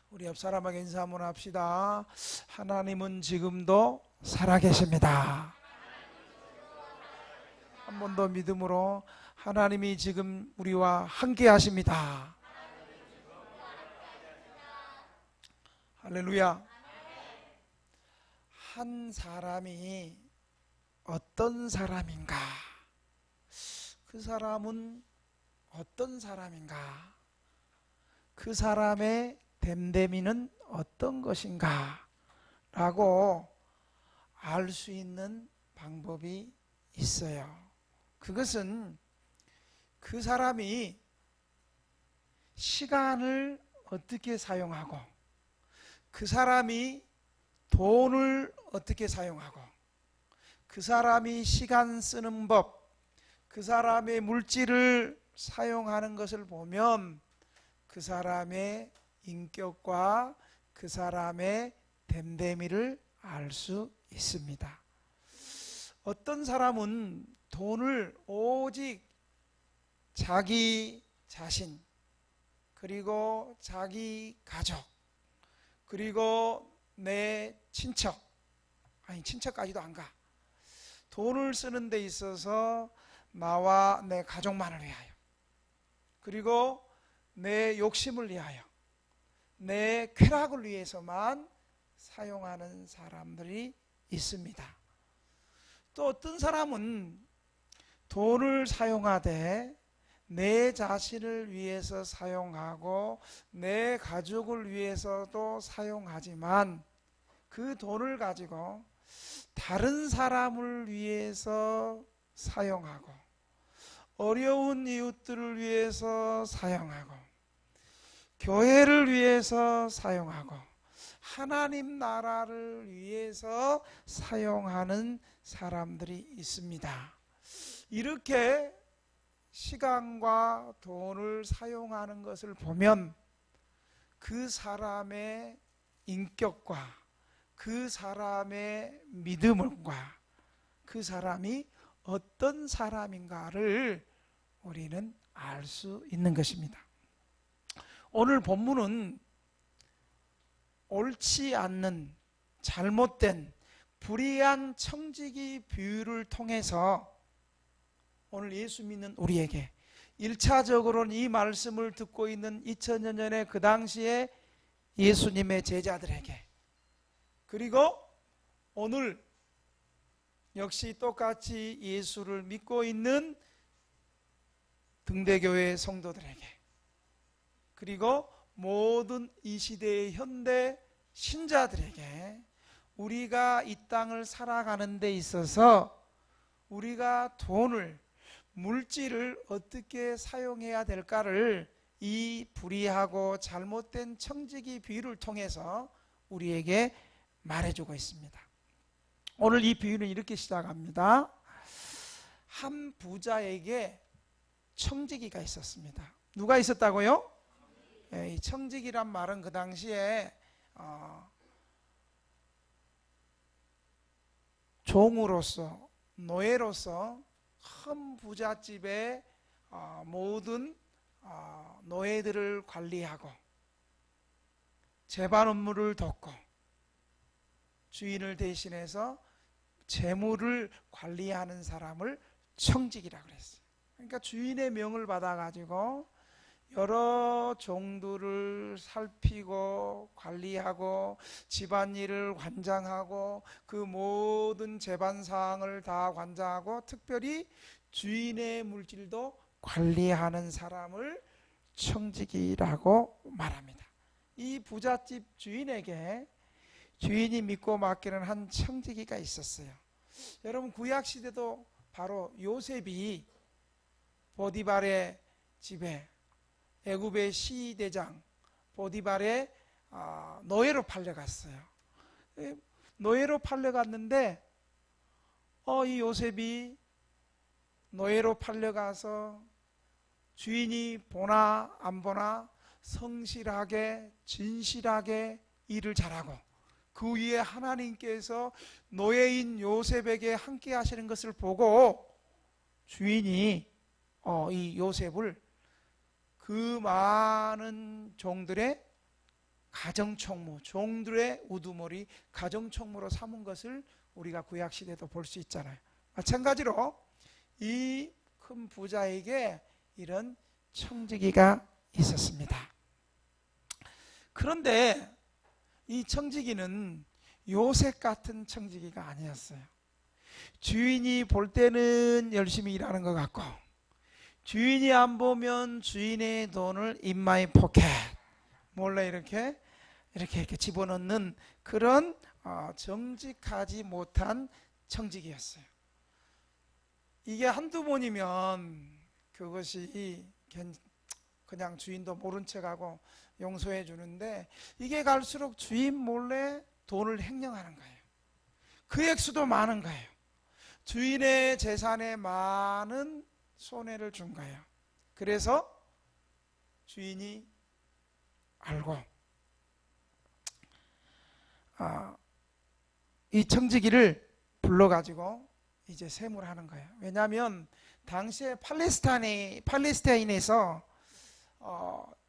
우리 옆 사람에게 인사 한번 합시다. 하나님은 지금도 살아계십니다. 한 번 더 믿음으로 하나님이 지금 우리와 함께 하십니다. 할렐루야. 한 사람이 어떤 사람인가? 그 사람은 어떤 사람인가? 그 사람의 됨됨이는 어떤 것인가? 라고 알 수 있는 방법이 있어요. 그것은 그 사람이 시간을 어떻게 사용하고, 그 사람이 돈을 어떻게 사용하고, 그 사람이 시간 쓰는 법, 그 사람의 물질을 사용하는 것을 보면 그 사람의 인격과 그 사람의 됨됨이를 알 수 있습니다. 어떤 사람은 돈을 오직 자기 자신, 그리고 자기 가족, 그리고 내 친척, 아니 친척까지도 안 가. 돈을 쓰는 데 있어서 나와 내 가족만을 위하여, 그리고 내 욕심을 위하여, 내 쾌락을 위해서만 사용하는 사람들이 있습니다. 또 어떤 사람은 돈을 사용하되 내 자신을 위해서 사용하고 내 가족을 위해서도 사용하지만 그 돈을 가지고 다른 사람을 위해서 사용하고 어려운 이웃들을 위해서 사용하고 교회를 위해서 사용하고 하나님 나라를 위해서 사용하는 사람들이 있습니다. 이렇게 시간과 돈을 사용하는 것을 보면 그 사람의 인격과 그 사람의 믿음과 그 사람이 어떤 사람인가를 우리는 알 수 있는 것입니다. 오늘 본문은 옳지 않는, 잘못된, 불의한 청지기 비유를 통해서 오늘 예수 믿는 우리에게 1차적으로는 이 말씀을 듣고 있는 2000년 전에 그 당시에 예수님의 제자들에게, 그리고 오늘 역시 똑같이 예수를 믿고 있는 등대교회 성도들에게, 그리고 모든 이 시대의 현대 신자들에게 우리가 이 땅을 살아가는 데 있어서 우리가 돈을, 물질을 어떻게 사용해야 될까를 이 불의하고 잘못된 청지기 비유를 통해서 우리에게 말해주고 있습니다. 오늘 이 비유는 이렇게 시작합니다. 한 부자에게 청지기가 있었습니다. 누가 있었다고요? 이 청지기란 말은 그 당시에 종으로서, 노예로서 큰 부잣집의 모든 노예들을 관리하고 재반 업무를 돕고 주인을 대신해서 재물을 관리하는 사람을 청직이라고 그랬어요. 그러니까 주인의 명을 받아가지고 여러 종들을 살피고 관리하고 집안일을 관장하고 그 모든 재반사항을 다 관장하고 특별히 주인의 물질도 관리하는 사람을 청지기라고 말합니다. 이 부잣집 주인에게 주인이 믿고 맡기는 한 청지기가 있었어요. 여러분 구약시대도 바로 요셉이 보디발의 집에 애굽의 시대장 보디발의 노예로 팔려갔어요. 노예로 팔려갔는데 이 요셉이 노예로 팔려가서 주인이 보나 안 보나 성실하게 진실하게 일을 잘하고 그 위에 하나님께서 노예인 요셉에게 함께 하시는 것을 보고 주인이 이 요셉을 그 많은 종들의 가정총무, 종들의 우두머리 가정총무로 삼은 것을 우리가 구약시대도 볼 수 있잖아요. 마찬가지로 이 큰 부자에게 이런 청지기가 있었습니다. 그런데 이 청지기는 요셉 같은 청지기가 아니었어요. 주인이 볼 때는 열심히 일하는 것 같고, 주인이 안 보면 주인의 돈을 in my pocket 몰래 이렇게 집어넣는 그런 정직하지 못한 청지기였어요. 이게 한두 번이면 그것이 그냥 주인도 모른 척하고 용서해 주는데, 이게 갈수록 주인 몰래 돈을 횡령하는 거예요. 그 액수도 많은 거예요. 주인의 재산에 많은 손해를 준 거예요. 그래서 주인이 알고 이 청지기를 불러가지고 이제 세무하는 거예요. 왜냐하면 당시에 팔레스타인에서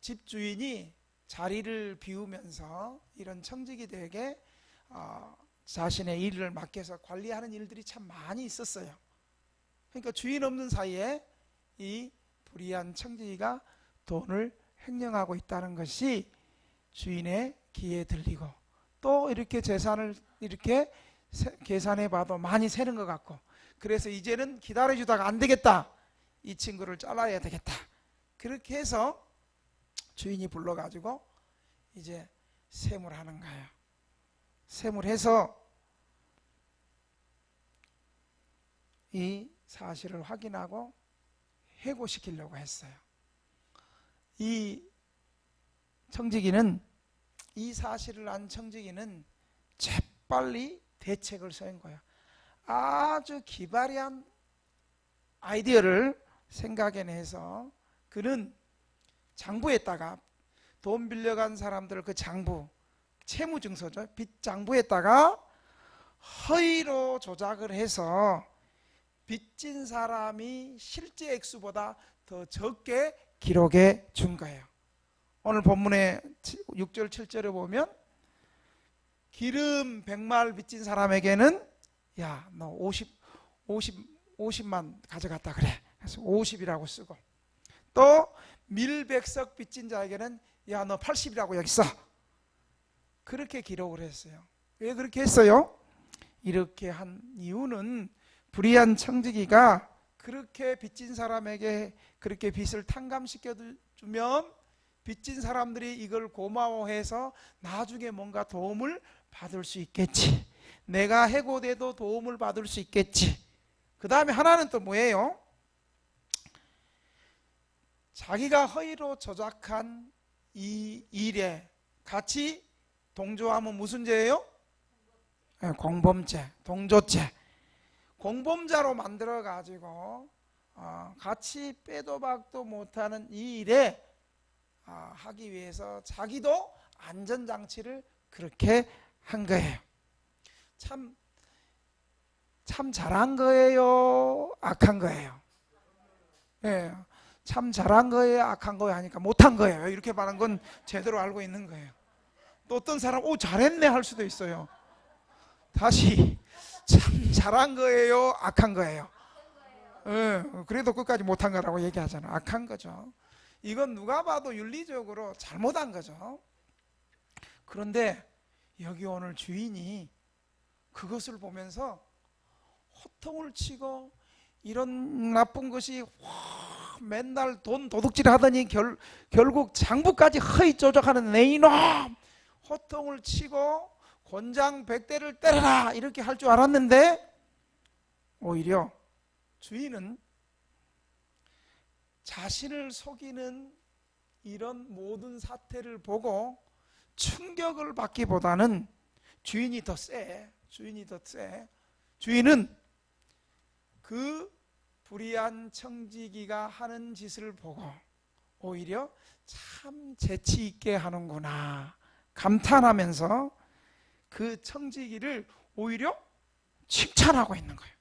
집주인이 자리를 비우면서 이런 청지기들에게 자신의 일을 맡겨서 관리하는 일들이 참 많이 있었어요. 그러니까 주인 없는 사이에 이 불의한 청지기가 돈을 횡령하고 있다는 것이 주인의 귀에 들리고, 또 이렇게 재산을 이렇게 계산해 봐도 많이 새는 것 같고, 그래서 이제는 기다려주다가 안 되겠다, 이 친구를 잘라야 되겠다, 그렇게 해서 주인이 불러가지고 이제 세무하는 거예요. 세무해서 이 사실을 확인하고 해고시키려고 했어요. 이 청지기는, 이 사실을 안 청지기는 재빨리 대책을 세운 거예요. 아주 기발한 아이디어를 생각해내서 그는 장부에다가 돈 빌려간 사람들 그 장부, 채무증서죠, 빚 장부에다가 허위로 조작을 해서 빚진 사람이 실제 액수보다 더 적게 기록해 준 거예요. 오늘 본문의 6절 7절에 보면 기름 100말 빚진 사람에게는 야, 너 50만 가져갔다 그래. 그래서 50이라고 쓰고, 또 밀 100석 빚진 자에게는 야, 너 80이라고 여기 써. 그렇게 기록을 했어요. 왜 그렇게 했어요? 이렇게 한 이유는 불의한 청지기가 그렇게 빚진 사람에게 그렇게 빚을 탕감시켜 주면 빚진 사람들이 이걸 고마워해서 나중에 뭔가 도움을 받을 수 있겠지, 내가 해고돼도 도움을 받을 수 있겠지. 그 다음에 하나는 또 뭐예요? 자기가 허위로 조작한 이 일에 같이 동조하면 무슨 죄예요? 공범죄, 동조죄. 공범자로 만들어 가지고 같이 빼도 박도 못하는 이 일에 하기 위해서 자기도 안전장치를 그렇게 한 거예요. 참 잘한 거예요, 악한 거예요? 예, 참 잘한 거예요, 악한 거예요 하니까 못한 거예요, 이렇게 말한 건 제대로 알고 있는 거예요. 또 어떤 사람 잘했네 할 수도 있어요. 다시, 참 잘한 거예요, 악한 거예요? 예, 그래도 끝까지 못한 거라고 얘기하잖아. 악한 거죠. 이건 누가 봐도 윤리적으로 잘못한 거죠. 그런데 여기 오늘 주인이 그것을 보면서 호통을 치고, 이런 나쁜 것이 맨날 돈 도둑질 하더니 결국 장부까지 허위 조작하는 내 이놈, 호통을 치고 곤장 100대를 때려라 이렇게 할 줄 알았는데, 오히려 주인은 자신을 속이는 이런 모든 사태를 보고 충격을 받기보다는 주인이 더 세. 주인은 그 불의한 청지기가 하는 짓을 보고 오히려 참 재치 있게 하는구나 감탄하면서 그 청지기를 오히려 칭찬하고 있는 거예요.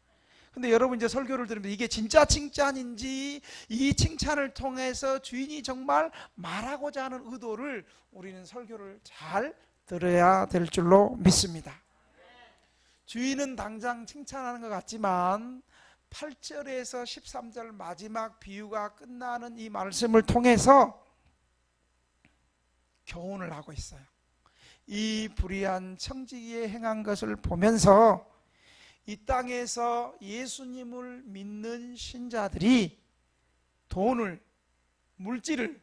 근데 여러분 이제 설교를 들으면 이게 진짜 칭찬인지, 이 칭찬을 통해서 주인이 정말 말하고자 하는 의도를 우리는 설교를 잘 들어야 될 줄로 믿습니다. 주인은 당장 칭찬하는 것 같지만 8절에서 13절 마지막 비유가 끝나는 이 말씀을 통해서 교훈을 하고 있어요. 이 불의한 청지기에 행한 것을 보면서 이 땅에서 예수님을 믿는 신자들이 돈을, 물질을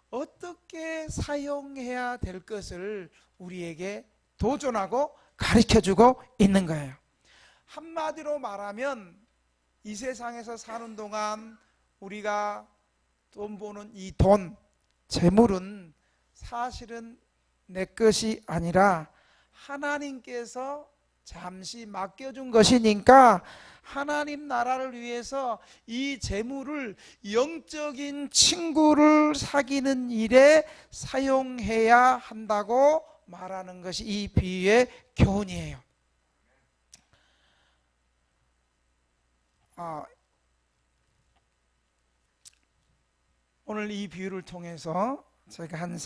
어떻게 사용해야 될 것을 우리에게 도전하고 가르쳐주고 있는 거예요. 한마디로 말하면 이 세상에서 사는 동안 우리가 돈 버는 이 돈, 재물은 사실은 내 것이 아니라 하나님께서 잠시 맡겨준 것이니까 하나님 나라를 위해서 이 재물을 영적인 친구를 사귀는 일에 사용해야 한다고 말하는 것이 이 비유의 교훈이에요. 오늘 이 비유를 통해서 저희가 한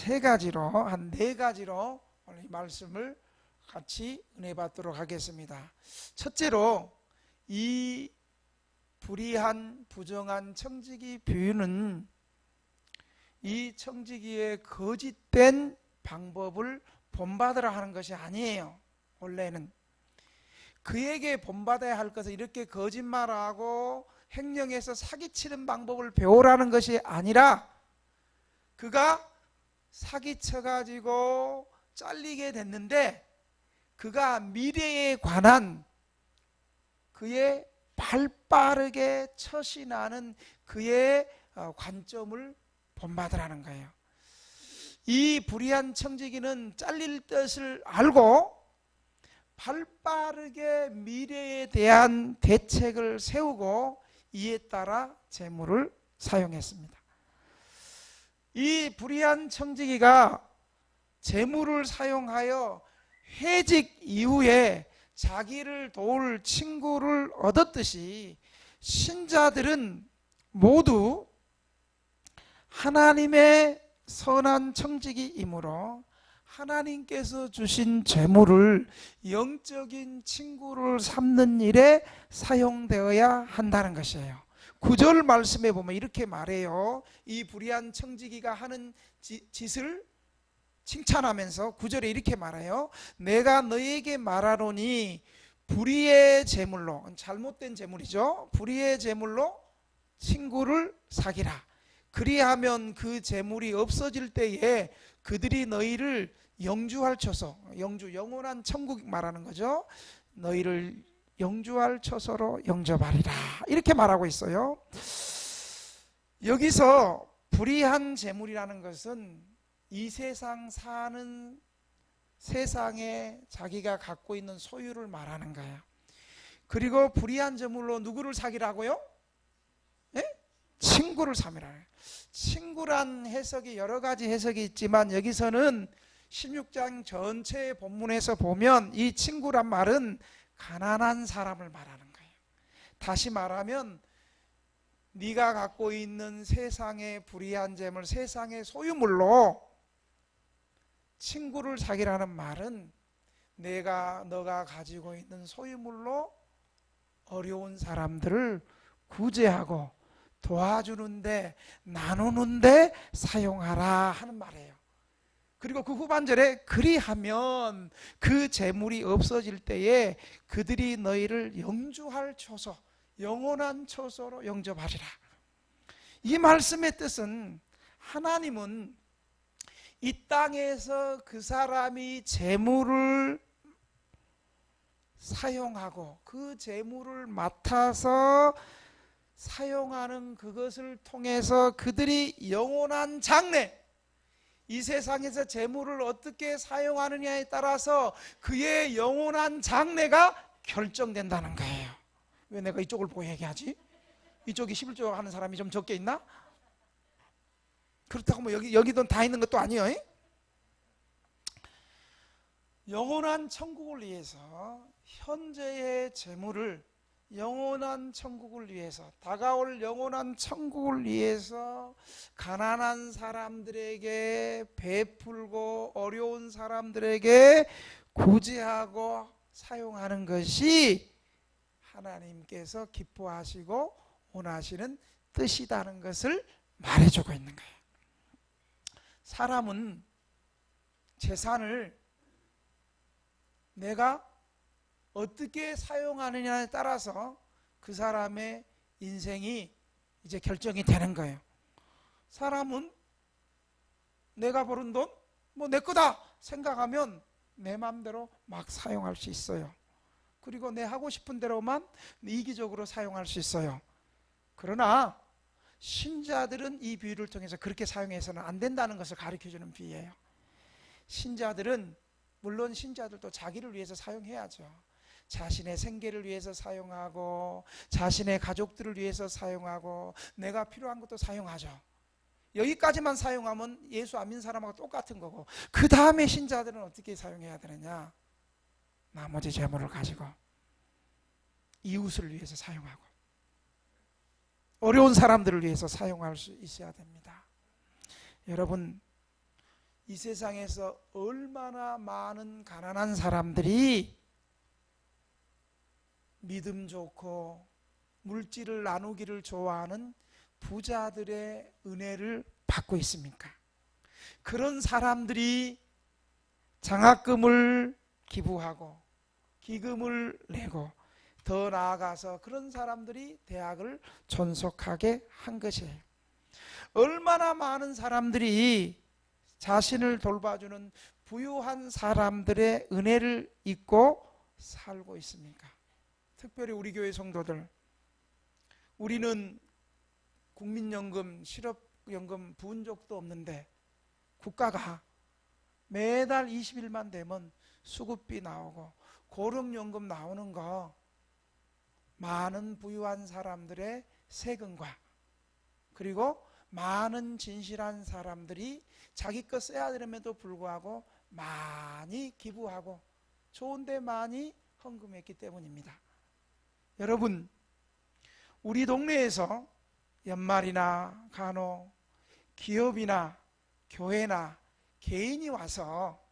네 가지로 오늘 이 말씀을 같이 은혜 받도록 하겠습니다. 첫째로 이 불의한 부정한 청지기 비유는 이 청지기의 거짓된 방법을 본받으라 하는 것이 아니에요. 원래는 그에게 본받아야 할 것은 이렇게 거짓말하고 횡령해서 사기치는 방법을 배우라는 것이 아니라 그가 사기쳐가지고 잘리게 됐는데 그가 미래에 관한 그의 발빠르게 처신하는 그의 관점을 본받으라는 거예요. 이 불의한 청지기는 잘릴 뜻을 알고 발빠르게 미래에 대한 대책을 세우고 이에 따라 재물을 사용했습니다. 이 불의한 청지기가 재물을 사용하여 회직 이후에 자기를 도울 친구를 얻었듯이 신자들은 모두 하나님의 선한 청지기이므로 하나님께서 주신 재물을 영적인 친구를 삼는 일에 사용되어야 한다는 것이에요. 9절 말씀에 보면 이렇게 말해요. 이 불의한 청지기가 하는 짓을 칭찬하면서 9절에 이렇게 말해요. 내가 너희에게 말하노니 불의의 재물로, 잘못된 재물이죠. 불의의 재물로 친구를 사귀라. 그리하면 그 재물이 없어질 때에 그들이 너희를 영주할 처소, 영주 영원한 천국 말하는 거죠. 너희를 영주할 처소로 영접하리라. 이렇게 말하고 있어요. 여기서 불의한 재물이라는 것은 이 세상 사는 세상에 자기가 갖고 있는 소유를 말하는 거예요. 그리고 불의한 재물로 누구를 사귀라고요? 네? 친구를 삼으라. 친구란 해석이 여러 가지 해석이 있지만 여기서는 16장 전체의 본문에서 보면 이 친구란 말은 가난한 사람을 말하는 거예요. 다시 말하면 네가 갖고 있는 세상의 불의한 재물, 세상의 소유물로 친구를 사귀라는 말은 너가 가지고 있는 소유물로 어려운 사람들을 구제하고 도와주는데, 나누는데 사용하라 하는 말이에요. 그리고 그 후반절에 그리하면 그 재물이 없어질 때에 그들이 너희를 영주할 처소, 영원한 처소로 영접하리라. 이 말씀의 뜻은 하나님은 이 땅에서 그 사람이 재물을 사용하고 그 재물을 맡아서 사용하는 그것을 통해서 그들이 영원한 장래, 이 세상에서 재물을 어떻게 사용하느냐에 따라서 그의 영원한 장래가 결정된다는 거예요. 왜 내가 이쪽을 보고 얘기하지? 이쪽이 11조 하는 사람이 좀 적게 있나? 그렇다고 뭐 여기 돈 다 있는 것도 아니에요. 영원한 천국을 위해서 현재의 재물을 영원한 천국을 위해서, 다가올 영원한 천국을 위해서 가난한 사람들에게 베풀고 어려운 사람들에게 구제하고 사용하는 것이 하나님께서 기뻐하시고 원하시는 뜻이라는 것을 말해주고 있는 거예요. 사람은 재산을 내가 어떻게 사용하느냐에 따라서 그 사람의 인생이 이제 결정이 되는 거예요. 사람은 내가 벌은 돈, 뭐 내 거다 생각하면 내 마음대로 막 사용할 수 있어요. 그리고 내 하고 싶은 대로만 이기적으로 사용할 수 있어요. 그러나 신자들은 이 비유를 통해서 그렇게 사용해서는 안 된다는 것을 가르쳐주는 비유예요. 신자들은, 물론 신자들도 자기를 위해서 사용해야죠. 자신의 생계를 위해서 사용하고 자신의 가족들을 위해서 사용하고 내가 필요한 것도 사용하죠. 여기까지만 사용하면 예수 안 믿는 사람하고 똑같은 거고, 그 다음에 신자들은 어떻게 사용해야 되느냐? 나머지 재물을 가지고 이웃을 위해서 사용하고 어려운 사람들을 위해서 사용할 수 있어야 됩니다. 여러분, 이 세상에서 얼마나 많은 가난한 사람들이 믿음 좋고 물질을 나누기를 좋아하는 부자들의 은혜를 받고 있습니까? 그런 사람들이 장학금을 기부하고 기금을 내고 더 나아가서 그런 사람들이 대학을 존속하게 한 것이에요. 얼마나 많은 사람들이 자신을 돌봐주는 부유한 사람들의 은혜를 잊고 살고 있습니까? 특별히 우리 교회 성도들, 우리는 국민연금, 실업연금 부은 적도 없는데 국가가 매달 20일만 되면 수급비 나오고 고령연금 나오는 거 많은 부유한 사람들의 세금과 그리고 많은 진실한 사람들이 자기 것 써야 되는데도 불구하고 많이 기부하고 좋은 데 많이 헌금했기 때문입니다. 여러분, 우리 동네에서 연말이나 간혹 기업이나 교회나 개인이 와서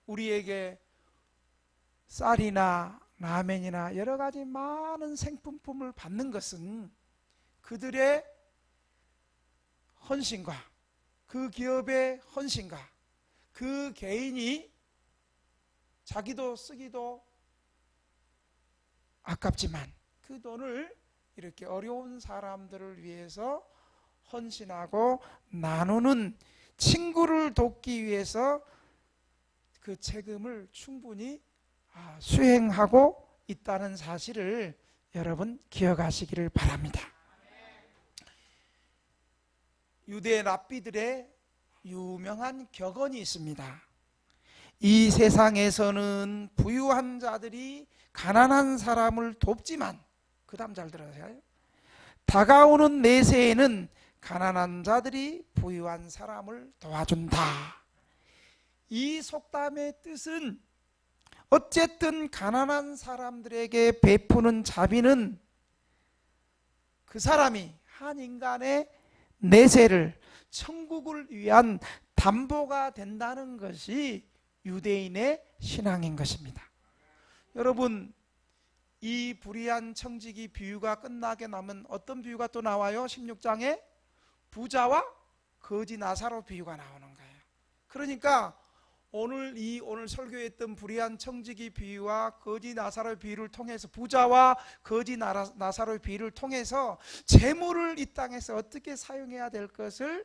우리에게 쌀이나 라면이나 여러 가지 많은 생필품을 받는 것은 그들의 헌신과 그 기업의 헌신과 그 개인이 자기도 쓰기도 아깝지만 그 돈을 이렇게 어려운 사람들을 위해서 헌신하고 나누는, 친구를 돕기 위해서 그 책임을 충분히 수행하고 있다는 사실을 여러분 기억하시기를 바랍니다. 유대 랍비들의 유명한 격언이 있습니다. 이 세상에서는 부유한 자들이 가난한 사람을 돕지만, 그 다음 잘 들어보세요. 다가오는 내세에는 가난한 자들이 부유한 사람을 도와준다. 이 속담의 뜻은 어쨌든 가난한 사람들에게 베푸는 자비는 그 사람이 한 인간의 내세를, 천국을 위한 담보가 된다는 것이 유대인의 신앙인 것입니다. 여러분, 이 불의한 청지기 비유가 끝나게 나면 어떤 비유가 또 나와요? 16장에 부자와 거지 나사로 비유가 나오는 거예요. 그러니까 오늘 설교했던 불의한 청지기 비유와 거지 나사로의 비유를 통해서, 부자와 거지 나사로의 비유를 통해서 재물을 이 땅에서 어떻게 사용해야 될 것을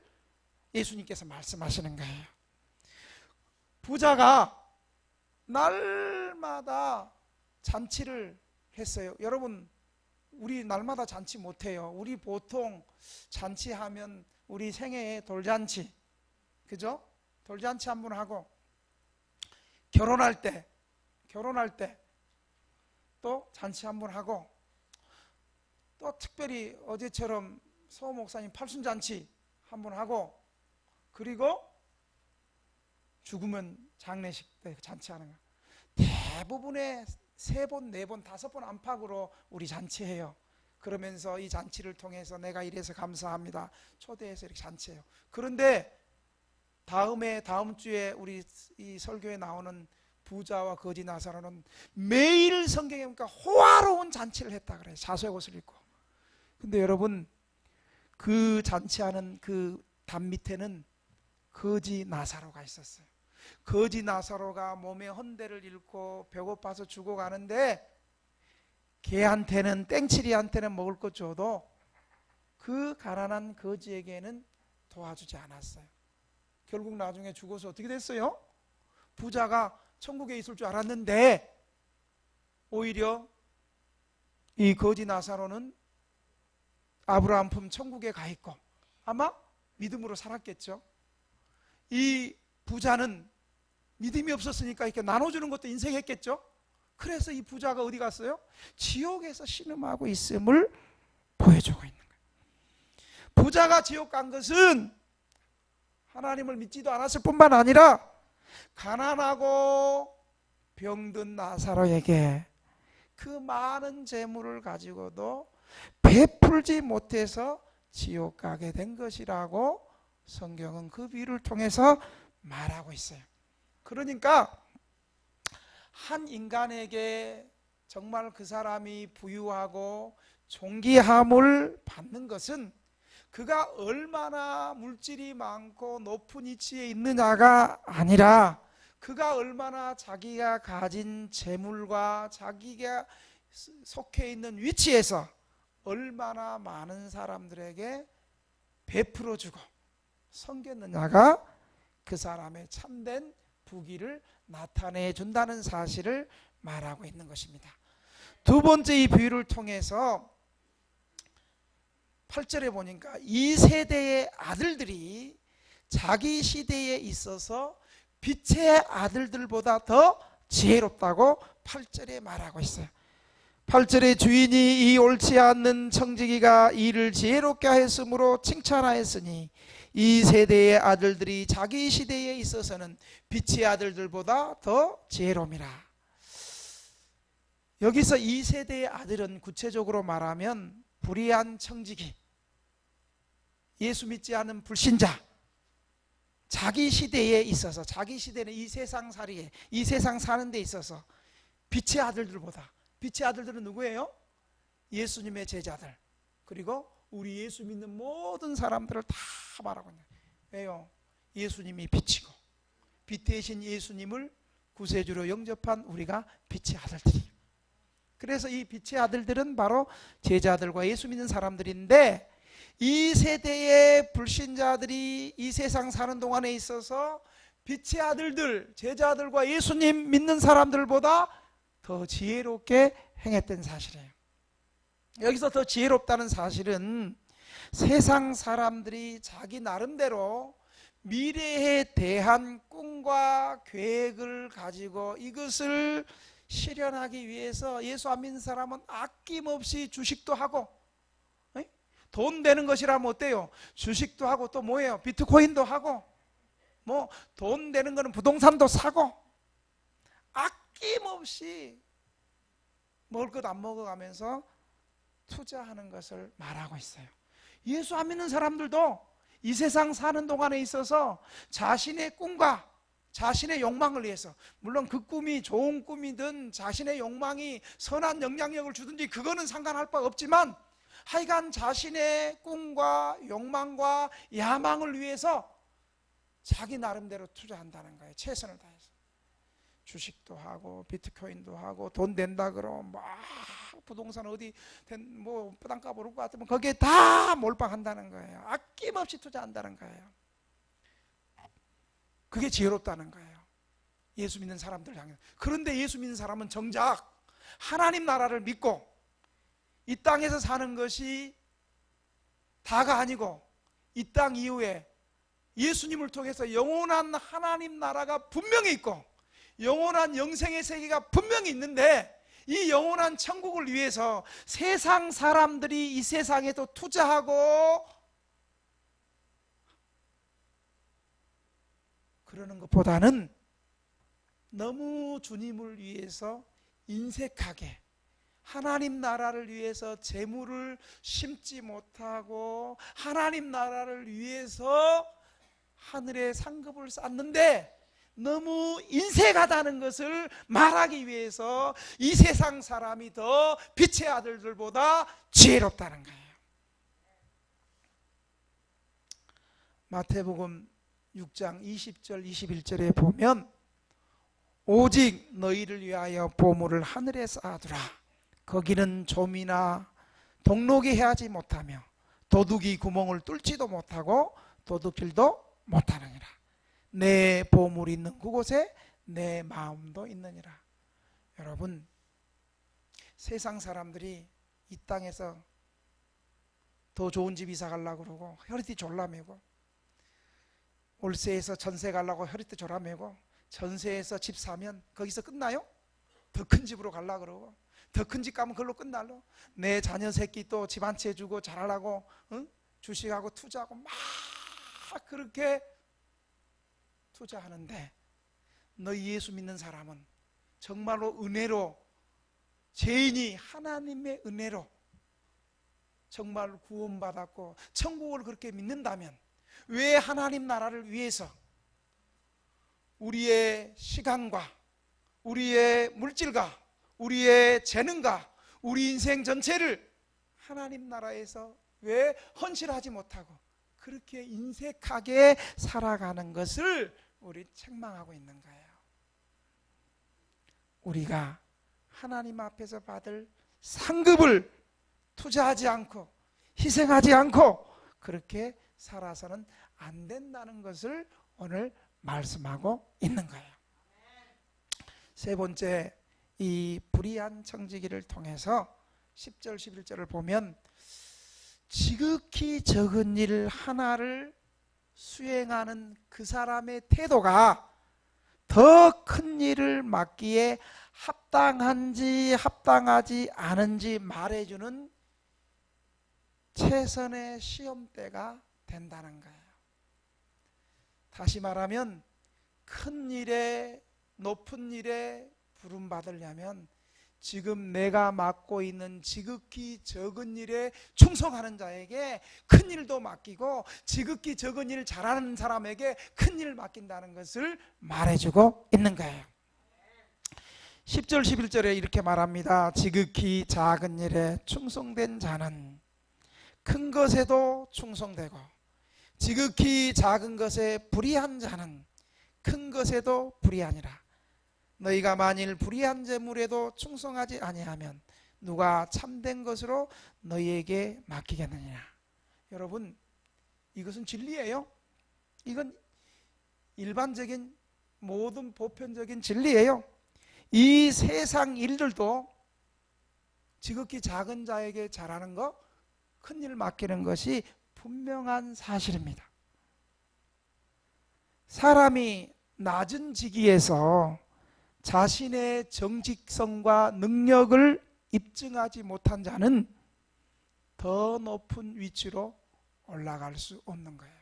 예수님께서 말씀하시는 거예요. 부자가 날마다 잔치를 했어요. 여러분, 우리 날마다 잔치 못해요. 우리 보통 잔치하면 우리 생애에 돌잔치, 그죠? 돌잔치 한 번 하고 결혼할 때 또 잔치 한 번 하고, 또 특별히 어제처럼 서 목사님 팔순잔치 한 번 하고, 그리고 죽으면 장례식 때 잔치하는 거. 대부분의 3번, 4번, 5번 안팎으로 우리 잔치해요. 그러면서 이 잔치를 통해서 내가 이래서 감사합니다 초대해서 이렇게 잔치해요. 그런데 다음 주에 우리 이 설교에 나오는 부자와 거지 나사로는 매일 성경에 보니까 호화로운 잔치를 했다 그래요. 자수의 옷을 입고. 근데 여러분, 그 잔치하는 그 담 밑에는 거지 나사로가 있었어요. 거지 나사로가 몸에 헌대를 잃고 배고파서 죽어가는데 걔한테는, 땡치리한테는 먹을 것 줘도 그 가난한 거지에게는 도와주지 않았어요. 결국 나중에 죽어서 어떻게 됐어요? 부자가 천국에 있을 줄 알았는데 오히려 이 거지 나사로는 아브라함 품 천국에 가 있고 아마 믿음으로 살았겠죠. 이 부자는 믿음이 없었으니까 이렇게 나눠주는 것도 인색했겠죠. 그래서 이 부자가 어디 갔어요? 지옥에서 신음하고 있음을 보여주고 있는 거예요. 부자가 지옥 간 것은 하나님을 믿지도 않았을 뿐만 아니라 가난하고 병든 나사로에게 그 많은 재물을 가지고도 베풀지 못해서 지옥 가게 된 것이라고 성경은 그 비유를 통해서 말하고 있어요. 그러니까 한 인간에게 정말 그 사람이 부유하고 존귀함을 받는 것은 그가 얼마나 물질이 많고 높은 위치에 있느냐가 아니라 그가 얼마나 자기가 가진 재물과 자기가 속해 있는 위치에서 얼마나 많은 사람들에게 베풀어주고 섬겼느냐가 그 사람의 참된 부귀를 나타내 준다는 사실을 말하고 있는 것입니다. 두 번째 이 비유를 통해서 8절에 보니까 이 세대의 아들들이 자기 시대에 있어서 빛의 아들들보다 더 지혜롭다고 8절에 말하고 있어요. 8절에 주인이 이 옳지 않는 청지기가 이를 지혜롭게 하였으므로 칭찬하였으니 이 세대의 아들들이 자기 시대에 있어서는 빛의 아들들보다 더 지혜로움이라. 여기서 이 세대의 아들은 구체적으로 말하면 불의한 청지기, 예수 믿지 않은 불신자, 자기 시대에 있어서, 자기 시대는 이 세상 살이에, 이 세상 사는 데 있어서 빛의 아들들보다, 빛의 아들들은 누구예요? 예수님의 제자들, 그리고 우리 예수 믿는 모든 사람들을 다 말하고 있는 거예요. 왜요? 예수님이 빛이고 빛 대신 예수님을 구세주로 영접한 우리가 빛의 아들들이에요. 그래서 이 빛의 아들들은 바로 제자들과 예수 믿는 사람들인데, 이 세대의 불신자들이 이 세상 사는 동안에 있어서 빛의 아들들, 제자들과 예수님 믿는 사람들보다 더 지혜롭게 행했던 사실이에요. 여기서 더 지혜롭다는 사실은 세상 사람들이 자기 나름대로 미래에 대한 꿈과 계획을 가지고 이것을 실현하기 위해서 예수 안 믿는 사람은 아낌없이 주식도 하고, 돈 되는 것이라면 어때요? 주식도 하고 또 뭐예요? 비트코인도 하고, 뭐 돈 되는 거는 부동산도 사고, 아낌없이 먹을 것 안 먹어가면서 투자하는 것을 말하고 있어요. 예수 안 믿는 사람들도 이 세상 사는 동안에 있어서 자신의 꿈과 자신의 욕망을 위해서, 물론 그 꿈이 좋은 꿈이든 자신의 욕망이 선한 영향력을 주든지 그거는 상관할 바 없지만, 하여간 자신의 꿈과 욕망과 야망을 위해서 자기 나름대로 투자한다는 거예요. 최선을 다해서 주식도 하고 비트코인도 하고, 돈 된다 그러면 막 부동산 어디 뭐 부담값 오를 것 같으면 거기에 다 몰빵한다는 거예요. 아낌없이 투자한다는 거예요. 그게 지혜롭다는 거예요, 예수 믿는 사람들 향해. 그런데 예수 믿는 사람은 정작 하나님 나라를 믿고 이 땅에서 사는 것이 다가 아니고 이 땅 이후에 예수님을 통해서 영원한 하나님 나라가 분명히 있고 영원한 영생의 세계가 분명히 있는데, 이 영원한 천국을 위해서 세상 사람들이 이 세상에도 투자하고 그러는 것보다는 너무 주님을 위해서 인색하게 하나님 나라를 위해서 재물을 심지 못하고 하나님 나라를 위해서 하늘에 상급을 쌓는데 너무 인색하다는 것을 말하기 위해서 이 세상 사람이 더 빛의 아들들보다 지혜롭다는 거예요. 마태복음 6장 20절 21절에 보면 오직 너희를 위하여 보물을 하늘에 쌓아두라. 거기는 좀이나 동록이 해하지 못하며 도둑이 구멍을 뚫지도 못하고 도둑질도 못하느니라. 내 보물이 있는 그곳에 내 마음도 있느니라. 여러분, 세상 사람들이 이 땅에서 더 좋은 집 이사 가려고 그러고 혈이띠 졸라매고, 월세에서 전세 가려고 혈이띠 졸라매고, 전세에서 집 사면 거기서 끝나요? 더 큰 집으로 가려고 그러고, 더 큰 집 가면 그걸로 끝날로. 내 자녀 새끼 또 집 한 채 주고 잘하려고 주식하고 투자하고 막 그렇게 투자하는데, 너희 예수 믿는 사람은 정말로 은혜로, 죄인이 하나님의 은혜로 정말 구원받았고 천국을 그렇게 믿는다면 왜 하나님 나라를 위해서 우리의 시간과 우리의 물질과 우리의 재능과 우리 인생 전체를 하나님 나라에서 왜 헌신하지 못하고 그렇게 인색하게 살아가는 것을 우리 책망하고 있는 거예요. 우리가 하나님 앞에서 받을 상급을 투자하지 않고 희생하지 않고 그렇게 살아서는 안 된다는 것을 오늘 말씀하고 있는 거예요. 세 번째, 이 불의한 청지기를 통해서 10절 11절을 보면 지극히 적은 일 하나를 수행하는 그 사람의 태도가 더 큰 일을 맡기에 합당한지 합당하지 않은지 말해주는 최선의 시험대가 된다는 거예요. 다시 말하면 큰 일에, 높은 일에 부름받으려면 지금 내가 맡고 있는 지극히 적은 일에 충성하는 자에게 큰 일도 맡기고 지극히 적은 일 잘하는 사람에게 큰 일을 맡긴다는 것을 말해주고 있는 거예요. 10절 11절에 이렇게 말합니다. 지극히 작은 일에 충성된 자는 큰 것에도 충성되고 지극히 작은 것에 불의한 자는 큰 것에도 불의하니라. 너희가 만일 불의한 재물에도 충성하지 아니하면 누가 참된 것으로 너희에게 맡기겠느냐. 여러분, 이것은 진리예요. 이건 일반적인 모든 보편적인 진리예요. 이 세상 일들도 지극히 작은 자에게 잘하는 거, 큰 일 맡기는 것이 분명한 사실입니다. 사람이 낮은 직위에서 자신의 정직성과 능력을 입증하지 못한 자는 더 높은 위치로 올라갈 수 없는 거예요.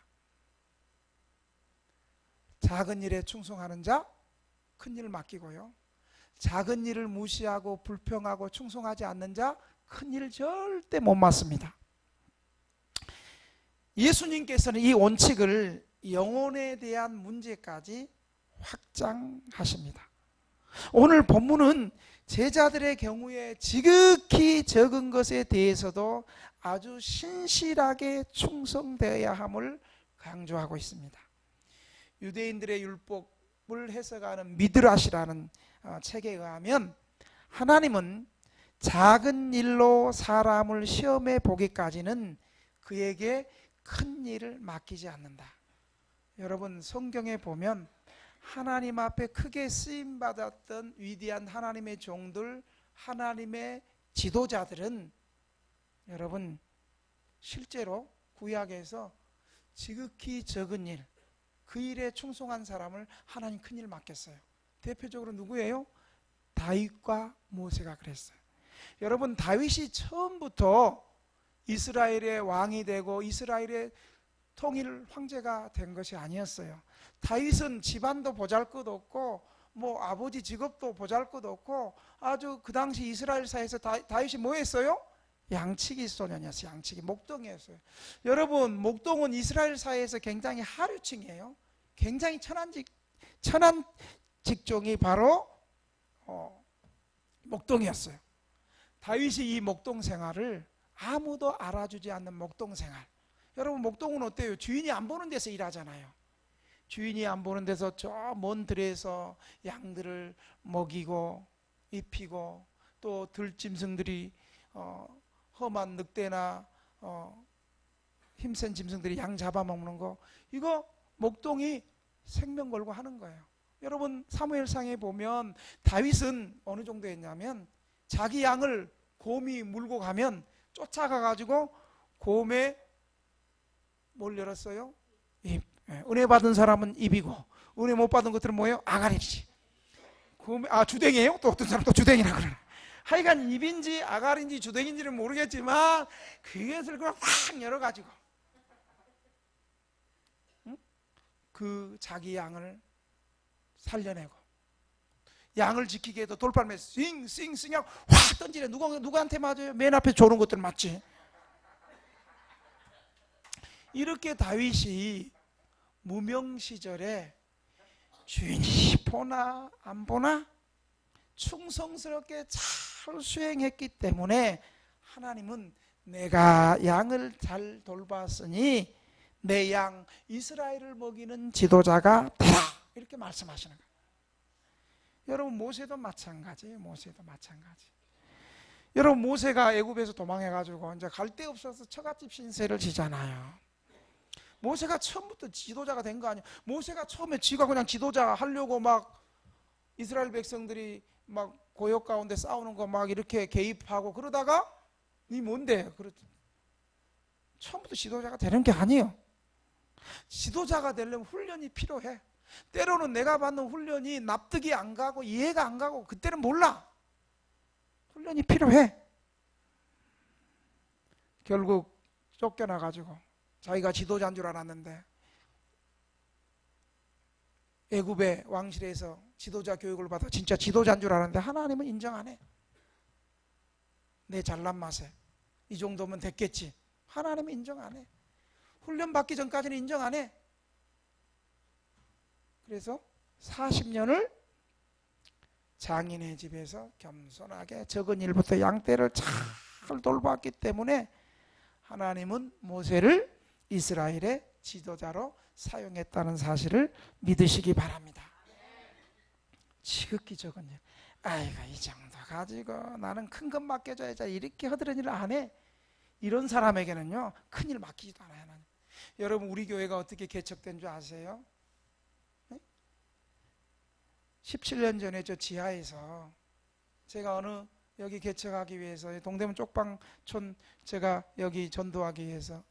작은 일에 충성하는 자, 큰 일을 맡기고요. 작은 일을 무시하고 불평하고 충성하지 않는 자, 큰 일을 절대 못 맡습니다. 예수님께서는 이 원칙을 영혼에 대한 문제까지 확장하십니다. 오늘 본문은 제자들의 경우에 지극히 적은 것에 대해서도 아주 신실하게 충성되어야 함을 강조하고 있습니다. 유대인들의 율법을 해석하는 미드라시라는 책에 의하면 하나님은 작은 일로 사람을 시험해 보기까지는 그에게 큰 일을 맡기지 않는다. 여러분, 성경에 보면 하나님 앞에 크게 쓰임받았던 위대한 하나님의 종들, 하나님의 지도자들은 여러분 실제로 구약에서 지극히 적은 일, 그 일에 충성한 사람을 하나님 큰 일 맡겼어요. 대표적으로 누구예요? 다윗과 모세가 그랬어요. 여러분, 다윗이 처음부터 이스라엘의 왕이 되고 이스라엘의 통일 황제가 된 것이 아니었어요. 다윗은 집안도 보잘것없고 뭐 아버지 직업도 보잘것없고 아주 그 당시 이스라엘 사회에서 다윗이 뭐 했어요? 양치기 소년이었어요. 양치기 목동이었어요. 여러분, 목동은 이스라엘 사회에서 굉장히 하류층이에요. 굉장히 천한 직종이 바로 목동이었어요. 다윗이 이 목동 생활을 아무도 알아주지 않는 목동 생활. 여러분, 목동은 어때요? 주인이 안 보는 데서 일하잖아요. 주인이 안 보는 데서 저 먼 들에서 양들을 먹이고 입히고, 또 들짐승들이 험한 늑대나 힘센 짐승들이 양 잡아먹는 거, 이거 목동이 생명 걸고 하는 거예요. 여러분, 사무엘상에 보면 다윗은 어느 정도 했냐면 자기 양을 곰이 물고 가면 쫓아가 가지고 곰에 뭘 열었어요? 입. 은혜 받은 사람은 입이고 은혜 못 받은 것들은 뭐예요? 아가리지. 주댕이에요? 또 어떤 사람 또 주댕이라 그러네. 하여간 입인지 아가리인지 주댕인지는 모르겠지만 그것을 그냥 확 열어가지고 그 자기 양을 살려내고, 양을 지키기 위해서 돌팔매 싱싱싱 하고 확 던지래. 누구한테 맞아요? 맨 앞에 조는 것들 맞지? 이렇게 다윗이 무명 시절에 주인이 보나 안 보나 충성스럽게 잘 수행했기 때문에 하나님은 내가 양을 잘 돌봤으니 내 양 이스라엘을 먹이는 지도자가 되라, 이렇게 말씀하시는 거예요. 여러분, 모세도 마찬가지예요. 모세도 마찬가지. 여러분, 모세가 애굽에서 도망해가지고 이제 갈 데 없어서 처갓집 신세를 지잖아요. 모세가 처음부터 지도자가 된 거 아니에요. 모세가 처음에 지가 그냥 지도자 하려고 막 이스라엘 백성들이 막 고역 가운데 싸우는 거 막 이렇게 개입하고 그러다가 니 뭔데? 처음부터 지도자가 되는 게 아니에요. 지도자가 되려면 훈련이 필요해. 때로는 내가 받는 훈련이 납득이 안 가고 이해가 안 가고 그때는 몰라. 훈련이 필요해. 결국 쫓겨나가지고 자기가 지도자인 줄 알았는데 애굽의 왕실에서 지도자 교육을 받아 진짜 지도자인 줄 알았는데 하나님은 인정 안 해. 내 잘난 맛에 이 정도면 됐겠지. 하나님은 인정 안 해. 훈련 받기 전까지는 인정 안 해. 그래서 40년을 장인의 집에서 겸손하게 적은 일부터 양떼를 잘 돌봤기 때문에 하나님은 모세를 이스라엘의 지도자로 사용했다는 사실을 믿으시기 바랍니다. 지극히 적은 일. 아이고, 이 정도 가지고 나는 큰 것 맡겨줘야지 이렇게 허드렛 일을 안 해. 이런 사람에게는요, 큰 일 맡기지도 않아요. 하나님. 여러분, 우리 교회가 어떻게 개척된 줄 아세요? 17년 전에 저 지하에서 제가 여기 개척하기 위해서 동대문 쪽방촌 제가 여기 전도하기 위해서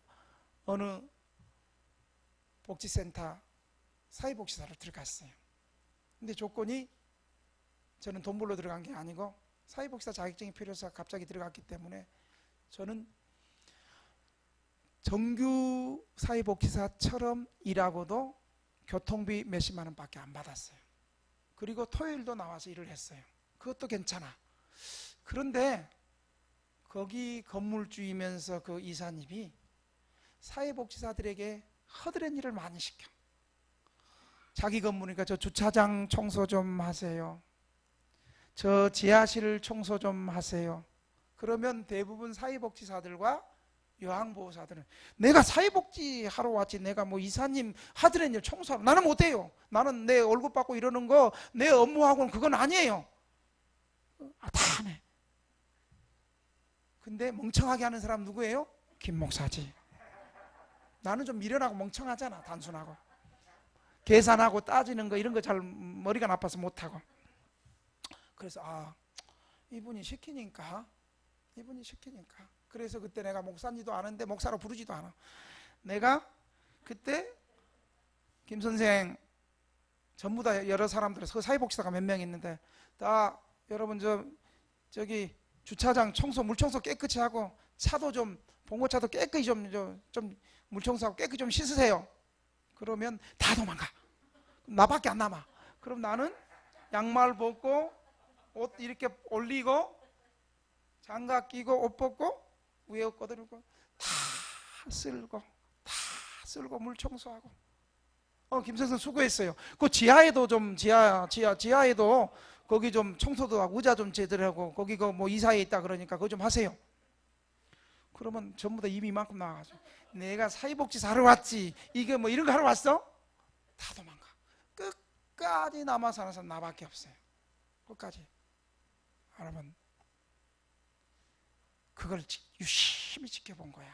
어느 복지센터 사회복지사를 들어갔어요. 근데 조건이 저는 돈 벌러 들어간 게 아니고 사회복지사 자격증이 필요해서 갑자기 들어갔기 때문에 저는 정규 사회복지사처럼 일하고도 교통비 몇십만 원밖에 안 받았어요. 그리고 토요일도 나와서 일을 했어요. 그것도 괜찮아. 그런데 거기 건물주이면서 그 이사님이 사회복지사들에게 허드렛 일을 많이 시켜. 자기 건물이니까 저 주차장 청소 좀 하세요. 저 지하실 청소 좀 하세요. 그러면 대부분 사회복지사들과 요양보호사들은 내가 사회복지 하러 왔지 내가 뭐 이사님 하드렛 일 청소하러 나는 못해요. 나는 내 월급 받고 이러는 거 내 업무하고는 그건 아니에요. 다 하네. 근데 멍청하게 하는 사람 누구예요? 김 목사지. 나는 좀 미련하고 멍청하잖아. 단순하고 계산하고 따지는 거 이런 거 잘 머리가 나빠서 못하고. 그래서 이분이 시키니까 그래서 그때 내가 목사인지도 아는데 목사로 부르지도 않아. 내가 그때 김 선생 전부 다 여러 사람들 사회복지사가 몇 명 있는데 다 여러분 저기 주차장 청소 물청소 깨끗이 하고 차도 좀 봉고차도 깨끗이 좀 물청소하고 깨끗이 좀 씻으세요. 그러면 다 도망가. 나밖에 안 남아. 그럼 나는 양말 벗고 옷 이렇게 올리고 장갑 끼고 옷 벗고 위에 옷 걷어내고 다 쓸고 물 청소하고. 김선생 수고했어요. 그 지하에도 좀 지하에도 거기 좀 청소도 하고 의자 좀 제대로 하고 거기 뭐 이사에 있다 그러니까 그거 좀 하세요. 그러면 전부 다 입이 이만큼 나와가지고 내가 사회복지 사러 왔지 이게 뭐 이런 거 하러 왔어? 다 도망가. 끝까지 남아 사는 사람 나밖에 없어요. 끝까지. 여러분 그걸 유심히 지켜본 거야.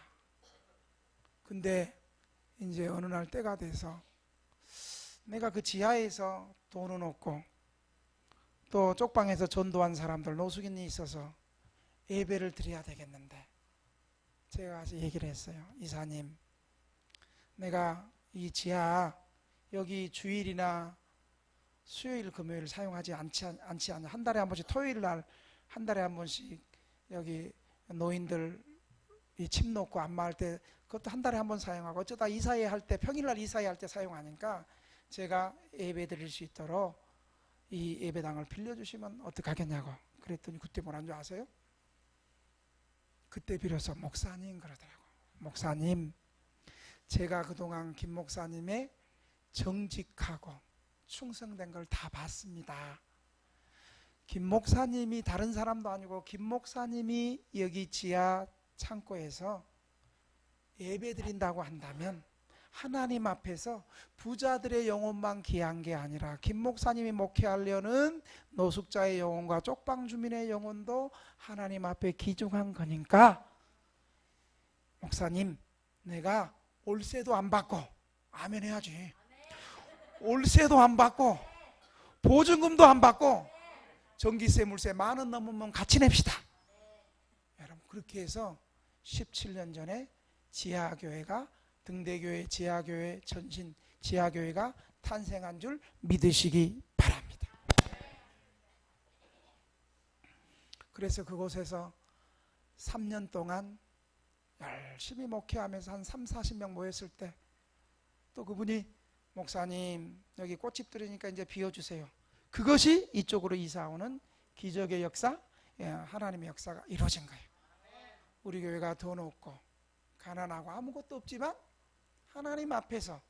근데 이제 어느 날 때가 돼서 내가 그 지하에서 돈은 없고 또 쪽방에서 전도한 사람들 노숙인이 있어서 예배를 드려야 되겠는데 제가 가서 얘기를 했어요. 이사님, 내가 이 지하 여기 주일이나 수요일 금요일 사용하지 않지 않냐. 한 달에 한 번씩 토요일 날 한 달에 한 번씩 여기 노인들 이 침 놓고 안마할 때 그것도 한 달에 한 번 사용하고 어쩌다 이사회 할 때 평일날 이사회 할 때 사용하니까 제가 예배 드릴 수 있도록 이 예배당을 빌려주시면 어떡하겠냐고 그랬더니 그때 뭐라는 줄 아세요? 그때 비로소 목사님 그러더라고. 목사님, 제가 그동안 김 목사님의 정직하고 충성된 걸 다 봤습니다. 김 목사님이 다른 사람도 아니고 김 목사님이 여기 지하 창고에서 예배 드린다고 한다면 하나님 앞에서 부자들의 영혼만 귀한 게 아니라 김 목사님이 목회하려는 노숙자의 영혼과 쪽방 주민의 영혼도 하나님 앞에 귀중한 거니까 목사님, 내가 월세도 안 받고 아멘 해야지. 월세도 안 받고 보증금도 안 받고 전기세 물세 10,000원 넘으면 같이 냅시다. 여러분 그렇게 해서 17년 전에 지하교회가 등대교회 지하교회 전신 지하교회가 탄생한 줄 믿으시기 바랍니다. 그래서 그곳에서 3년 동안 열심히 목회하면서 한 30-40명 모였을 때 또 그분이 목사님 여기 꽃집 들으니까 이제 비워주세요. 그것이 이쪽으로 이사오는 기적의 역사, 하나님의 역사가 이루어진 거예요. 우리 교회가 돈 없고 가난하고 아무것도 없지만 하나님 앞에서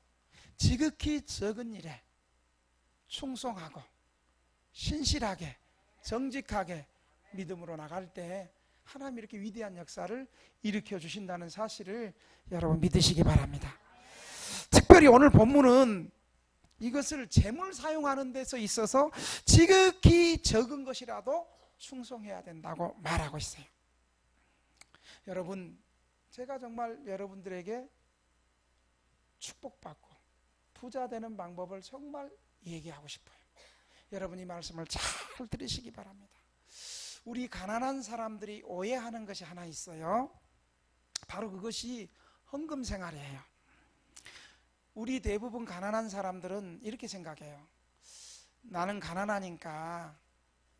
지극히 적은 일에 충성하고 신실하게 정직하게 믿음으로 나갈 때 하나님이 이렇게 위대한 역사를 일으켜 주신다는 사실을 여러분 믿으시기 바랍니다. 특별히 오늘 본문은 이것을 재물 사용하는 데서 있어서 지극히 적은 것이라도 충성해야 된다고 말하고 있어요. 여러분, 제가 정말 여러분들에게 축복받고 부자 되는 방법을 정말 얘기하고 싶어요. 여러분 이 말씀을 잘 들으시기 바랍니다. 우리 가난한 사람들이 오해하는 것이 하나 있어요. 바로 그것이 헌금 생활이에요. 우리 대부분 가난한 사람들은 이렇게 생각해요. 나는 가난하니까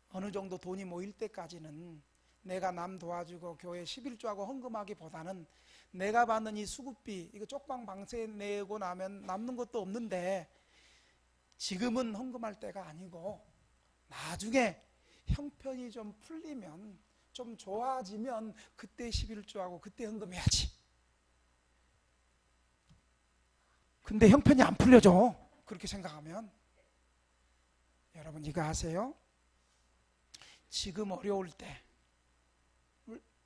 어느 정도 돈이 모일 때까지는 내가 남 도와주고 교회 11조하고 헌금하기보다는 내가 받는 이 수급비 이거 쪽방 방세 내고 나면 남는 것도 없는데 지금은 헌금할 때가 아니고 나중에 형편이 좀 풀리면 좀 좋아지면 그때 11조하고 그때 헌금해야지. 근데 형편이 안 풀려져. 그렇게 생각하면 여러분 이거 아세요? 지금 어려울 때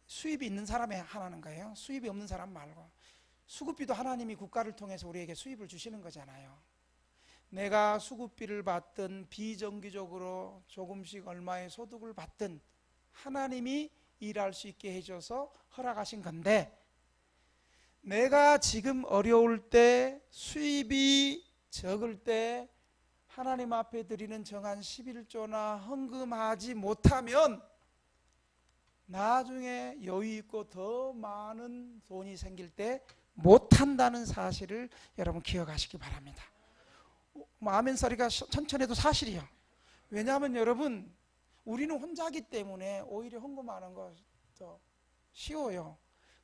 수입이 있는 사람이 하라는 거예요. 수입이 없는 사람 말고. 수급비도 하나님이 국가를 통해서 우리에게 수입을 주시는 거잖아요. 내가 수급비를 받든 비정기적으로 조금씩 얼마의 소득을 받든 하나님이 일할 수 있게 해줘서 허락하신 건데 내가 지금 어려울 때 수입이 적을 때 하나님 앞에 드리는 정한 11조나 헌금하지 못하면 나중에 여유 있고 더 많은 돈이 생길 때 못한다는 사실을 여러분 기억하시기 바랍니다. 아멘 소리가 천천히 해도 사실이요. 왜냐하면 여러분 우리는 혼자기 때문에 오히려 헌금하는 거 더 쉬워요.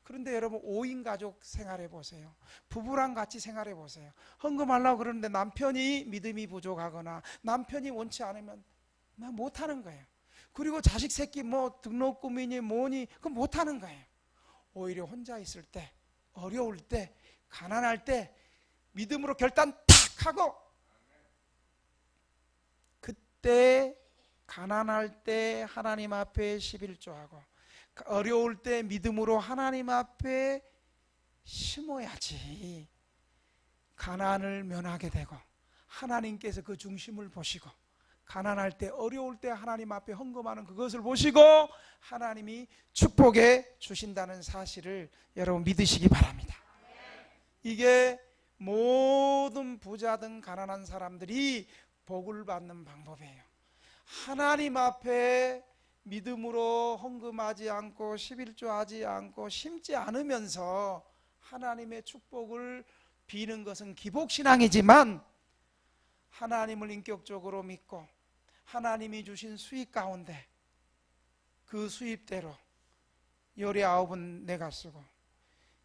그런데 여러분 5인 가족 생활해 보세요. 부부랑 같이 생활해 보세요. 헌금하려고 그러는데 남편이 믿음이 부족하거나 남편이 원치 않으면 못하는 거예요. 그리고 자식 새끼 뭐 등록금이니 뭐니 그거 못하는 거예요. 오히려 혼자 있을 때, 어려울 때, 가난할 때 믿음으로 결단 탁 하고, 그때 가난할 때 하나님 앞에 11조하고 어려울 때 믿음으로 하나님 앞에 심어야지 가난을 면하게 되고, 하나님께서 그 중심을 보시고, 가난할 때 어려울 때 하나님 앞에 헌금하는 그것을 보시고 하나님이 축복해 주신다는 사실을 여러분 믿으시기 바랍니다. 이게 모든 부자든 가난한 사람들이 복을 받는 방법이에요. 하나님 앞에 믿음으로 헌금하지 않고 11조하지 않고 심지 않으면서 하나님의 축복을 비는 것은 기복신앙이지만, 하나님을 인격적으로 믿고 하나님이 주신 수입 가운데 그 수입대로 요리 9은 내가 쓰고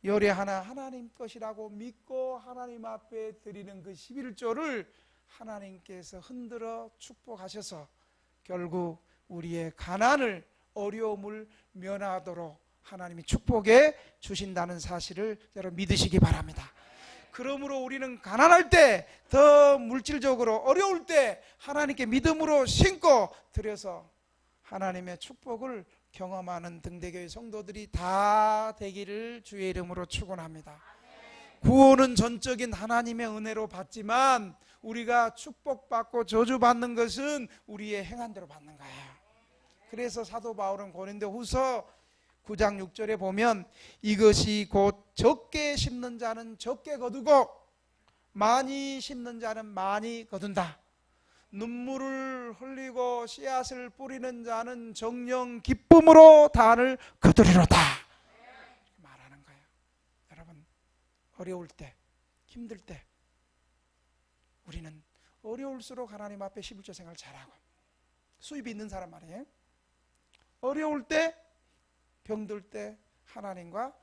요리 하나 하나님 것이라고 믿고 하나님 앞에 드리는 그 11조를 하나님께서 흔들어 축복하셔서 결국 우리의 가난을, 어려움을 면하도록 하나님이 축복해 주신다는 사실을 여러분 믿으시기 바랍니다. 그러므로 우리는 가난할 때, 더 물질적으로 어려울 때 하나님께 믿음으로 신고 드려서 하나님의 축복을 경험하는 등대교회 성도들이 다 되기를 주의 이름으로 축원합니다. 구원은 전적인 하나님의 은혜로 받지만 우리가 축복받고 저주받는 것은 우리의 행한대로 받는 거예요. 그래서 사도 바울은 고린도후서 9장 6절에 보면 이것이 곧 적게 심는 자는 적게 거두고 많이 심는 자는 많이 거둔다. 눈물을 흘리고 씨앗을 뿌리는 자는 정령 기쁨으로 단을 거두리로다 말하는 거예요. 여러분, 어려울 때, 힘들 때 우리는 어려울수록 하나님 앞에 11조 생활 잘하고, 수입이 있는 사람 말이에요. 어려울 때, 병들 때 하나님과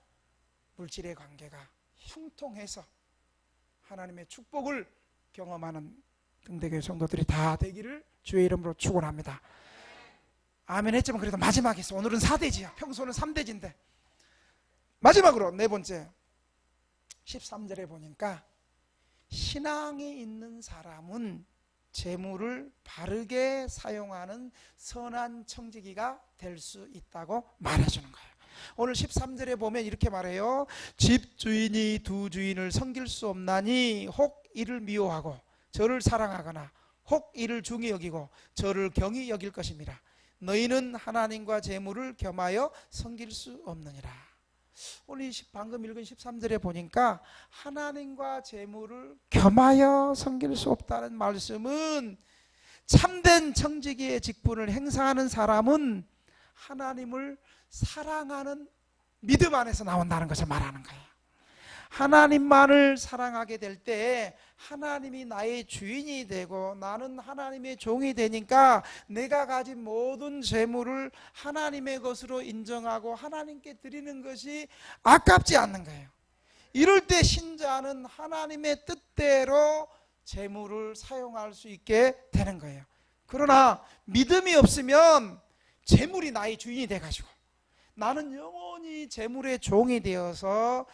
물질의 관계가 형통해서 하나님의 축복을 경험하는 등대교회 성도들이 다 되기를 주의 이름으로 축원합니다. 아멘 했지만 그래도 마지막에 있어. 오늘은 4대지야. 평소는 3대지인데 마지막으로 네 번째 13절에 보니까 신앙이 있는 사람은 재물을 바르게 사용하는 선한 청지기가 될 수 있다고 말해주는 거예요. 오늘 13절에 보면 이렇게 말해요. 집주인이 두 주인을 섬길 수 없나니 혹 이를 미워하고 저를 사랑하거나 혹 이를 중히 여기고 저를 경히 여길 것입니다. 너희는 하나님과 재물을 겸하여 섬길 수 없느니라. 오늘 방금 읽은 13절에 보니까 하나님과 재물을 겸하여 섬길 수 없다는 말씀은 참된 청지기의 직분을 행사하는 사람은 하나님을 사랑하는 믿음 안에서 나온다는 것을 말하는 거예요. 하나님만을 사랑하게 될 때 하나님이 나의 주인이 되고 나는 하나님의 종이 되니까 내가 가진 모든 재물을 하나님의 것으로 인정하고 하나님께 드리는 것이 아깝지 않는 거예요. 이럴 때 신자는 하나님의 뜻대로 재물을 사용할 수 있게 되는 거예요. 그러나 믿음이 없으면 재물이 나의 주인이 돼가지고 나는 영원히 재물의 종이 되어서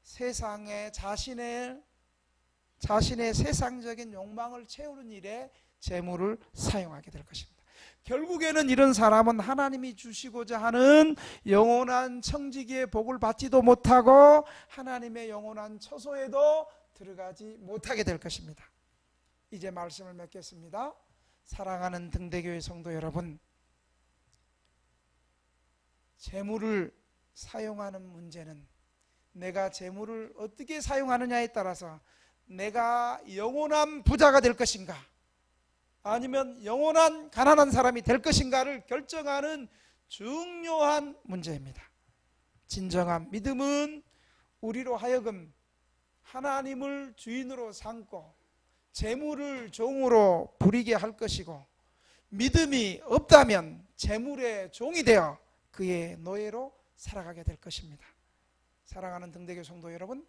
세상에 자신의 세상적인 욕망을 채우는 일에 재물을 사용하게 될 것입니다. 결국에는 이런 사람은 하나님이 주시고자 하는 영원한 청지기의 복을 받지도 못하고 하나님의 영원한 처소에도 들어가지 못하게 될 것입니다. 이제 말씀을 맺겠습니다. 사랑하는 등대교회 성도 여러분, 재물을 사용하는 문제는 내가 재물을 어떻게 사용하느냐에 따라서 내가 영원한 부자가 될 것인가 아니면 영원한 가난한 사람이 될 것인가를 결정하는 중요한 문제입니다. 진정한 믿음은 우리로 하여금 하나님을 주인으로 삼고 재물을 종으로 부리게 할 것이고, 믿음이 없다면 재물의 종이 되어 그의 노예로 살아가게 될 것입니다. 사랑하는 등대교 성도 여러분,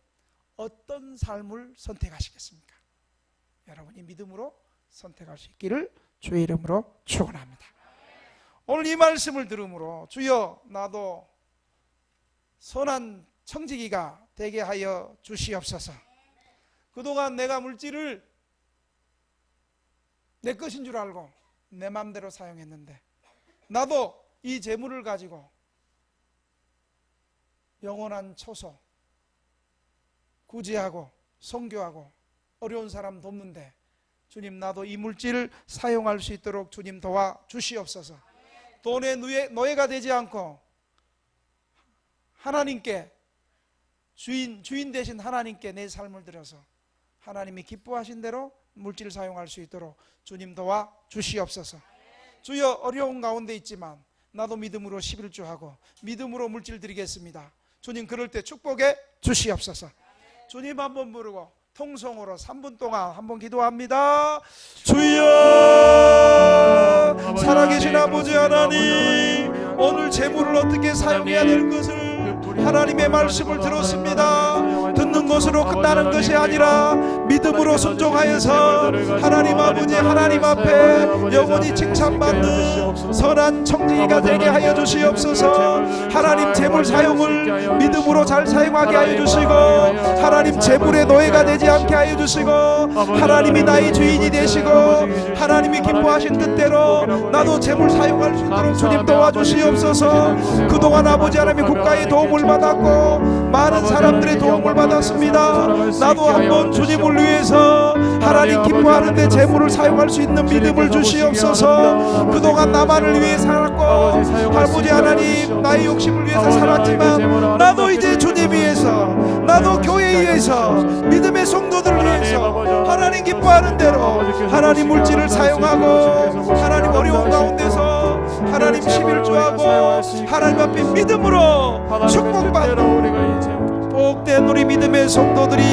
어떤 삶을 선택하시겠습니까? 여러분이 믿음으로 선택할 수 있기를 주의 이름으로 축원합니다. 오늘 이 말씀을 들음으로 주여 나도 선한 청지기가 되게 하여 주시옵소서. 그동안 내가 물질을 내 것인 줄 알고 내 마음대로 사용했는데 나도 이 재물을 가지고 영원한 처소 구제하고 선교하고 어려운 사람 돕는데 주님 나도 이 물질을 사용할 수 있도록 주님 도와 주시옵소서. 돈의 노예가 되지 않고 하나님께 주인 되신 하나님께 내 삶을 드려서 하나님이 기뻐하신 대로 물질을 사용할 수 있도록 주님 도와 주시옵소서. 주여 어려운 가운데 있지만 나도 믿음으로 11조하고 믿음으로 물질 드리겠습니다. 주님 그럴 때 축복해 주시옵소서. 주님 한번 부르고 통성으로 3분 동안 한번 기도합니다. 주여 살아계신 아버지 하나님, 오늘 재물을 어떻게 사용해야 될 것을 하나님의 말씀을 들었습니다. 듣는 것으로 끝나는 것이 아니라 믿음으로 순종하여서 하나님 아버지 하나님 앞에 영원히 칭찬받는 선한 청지기가 되게 하여 주시옵소서. 하나님 재물 사용을 믿음으로 잘 사용하게 하여 주시고 하나님 재물의 노예가 되지 않게 하여 주시고 하나님이 나의 주인이 되시고 하나님이 기뻐하신 뜻대로 나도 재물 사용할 수 있도록 주님 도와주시옵소서. 그동안 아버지 하나님의 국가의 도움을 받았고 많은 사람들의 도움을 받았습니다. 나도 한번 주님을 위해서 하나님 기뻐하는데 재물을 사용할 수 있는 믿음을 주시옵소서. 그동안 나만을 위해 살았고 아버지 하나님 나의 욕심을 위해서 살았지만 나도 이제 주님 위해서 나도 교회 위해서 믿음의 성도들을 위해서 하나님 기뻐하는 대로 하나님 물질을 사용하고 하나님 어려운 가운데서 하나님 11조하고 하나님 앞에 믿음으로 축복받는 복된 우리 믿음의 성도들이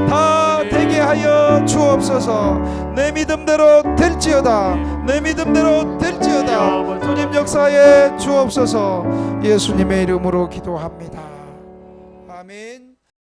다 되게 하여 주옵소서. 내 믿음대로 될지어다, 내 믿음대로 될지어다. 주님 역사에 주옵소서. 예수님의 이름으로 기도합니다. 아멘.